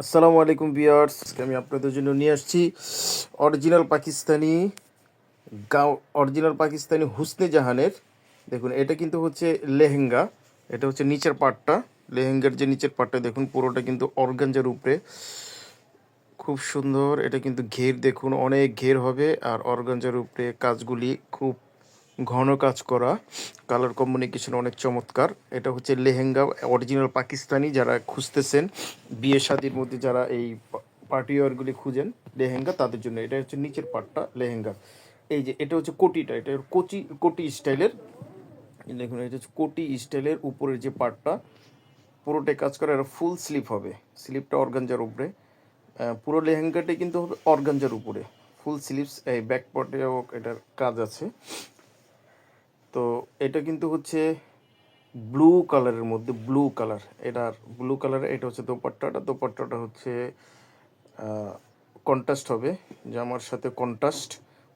আসসালামু আলাইকুম ভিউয়ার্স, আমি আপনাদের জন্য নিয়ে আসছি অরিজিনাল পাকিস্তানি গাও অরিজিনাল পাকিস্তানি হুসনে জাহানের। দেখুন, এটা কিন্তু হচ্ছে লেহেঙ্গা। এটা হচ্ছে নিচের পার্টটা, লেহেঙ্গার যে নিচের পার্টটা দেখুন, পুরোটা কিন্তু অর্গানজার উপরে। খুব সুন্দর। এটা কিন্তু ঘের দেখুন, অনেক ঘের হবে। আর অর্গানজার উপরে কাজগুলি খুব ঘন কাজ করা, কালার কম্বিনেশন অনেক চমৎকার। এটা হচ্ছে লেহেঙ্গা অরিজিনাল পাকিস্তানি। যারা খুঁজতেছেন বিয়ে শাদির মধ্যে, যারা এই পার্টি ওয়ারগুলি খুঁজেন লেহেঙ্গা, তাদের জন্য এটা হচ্ছে নিচের পার্টটা লেহেঙ্গা। এই যে এটা হচ্ছে কোটিটা, এটা কোটি স্টাইলের। দেখুন, এটা হচ্ছে কোটি স্টাইলের উপরের যে পার্টটা, পুরোটাই কাজ করা। এটা ফুল স্লিপ হবে, স্লিপটা অর্গানজার উপরে। পুরো লেহেঙ্গাটাই কিন্তু হবে অর্গানজার উপরে, ফুল স্লিভস। এই ব্যাক পার্টেও এটার কাজ আছে। তো এটা কিন্তু হচ্ছে ব্লু কালারের মধ্যে, ব্লু কালার। এটার ব্লু কালার। এটা হচ্ছে দোপাট্টাটা হচ্ছে কন্ট্রাস্ট হবে, জামার সাথে কন্ট্রাস্ট।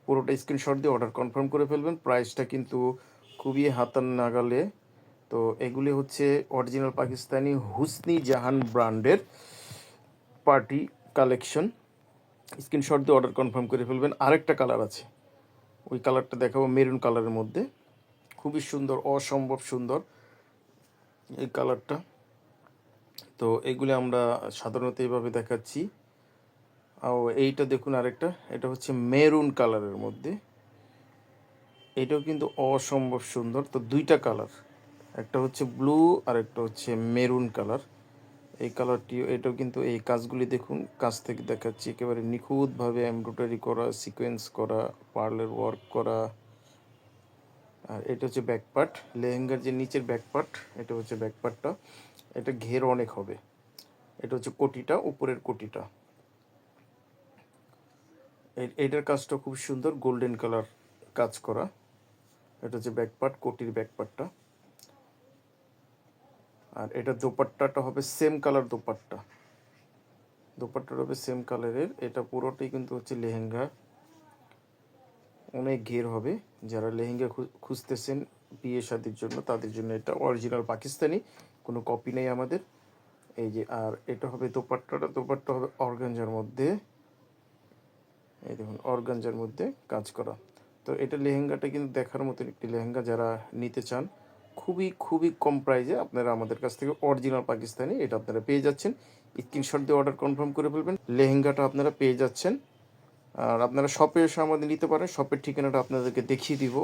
পুরোটা স্ক্রিনশট দিয়ে অর্ডার কনফার্ম করে ফেলবেন। প্রাইসটা কিন্তু খুবই হাতার নাগালে। তো এগুলি হচ্ছে অরিজিনাল পাকিস্তানি হুসনি জাহান ব্র্যান্ডের পার্টি কালেকশন। স্ক্রিনশট দিয়ে অর্ডার কনফার্ম করে ফেলবেন। আরেকটা কালার আছে, ওই কালারটা দেখাবো, মেরুন কালারের মধ্যে। খুবই সুন্দর, অসম্ভব সুন্দর এই কালারটা। তো এগুলি আমরা সাধারণত এইভাবে দেখাচ্ছি। আর এইটা দেখুন আরেকটা, এটা হচ্ছে মেরুন কালারের মধ্যে। এটাও কিন্তু অসম্ভব সুন্দর। তো দুইটা কালার, একটা হচ্ছে ব্লু আর একটা হচ্ছে মেরুন কালার। এই কালারটি, এটাও কিন্তু এই কাজগুলি দেখুন, কাছ থেকে দেখাচ্ছি, একেবারে নিখুঁতভাবে এমব্রয়ডারি করা, সিকোয়েন্স করা, পার্লের ওয়ার্ক করা। আর এটা হচ্ছে ব্যাক পার্ট, লেহেঙ্গার যে নিচের ব্যাক পার্ট, এটা হচ্ছে ব্যাক পার্টটা। এটা ঘের অনেক হবে। এটা হচ্ছে কোটিটা, উপরের কোটিটা। এইটার কাজটা খুব সুন্দর, গোল্ডেন কালার কাজ করা। এটা হচ্ছে ব্যাক পার্ট, কোটির ব্যাক পার্টটা। আর এটা দোপাট্টাটা হবে সেম কালার। দোপাট্টাটা হবে সেম কালারের। এটা পুরোটাই কিন্তু হচ্ছে লেহেঙ্গা, অনেক ঘের হবে। যারা লেহেঙ্গা খুঁজতেছেন বিয়ে শাদির জন্য, তাদের জন্য এটা অরিজিনাল পাকিস্তানি, কোনো কপি নেই আমাদের। এই যে, আর এটা হবে দোপাট্টা হবে অর্গানজার মধ্যে। এই দেখুন, অর্গানজার মধ্যে কাজ করা। তো এটা লেহেঙ্গাটা কিন্তু দেখার মতন একটি লেহেঙ্গা। যারা নিতে চান খুবই খুবই কম প্রাইসে, আপনারা আমাদের কাছ থেকে অরিজিনাল পাকিস্তানি এটা আপনারা পেয়ে যাচ্ছেন। স্ক্রিনশট দিয়ে অর্ডার কনফার্ম করে ফেলবেন, লেহেঙ্গাটা আপনারা পেয়ে যাচ্ছেন। আর আপনারা শপে এসে আমাদের নিতে পারেন। শপের ঠিকানাটা আপনাদেরকে দেখিয়ে দিব।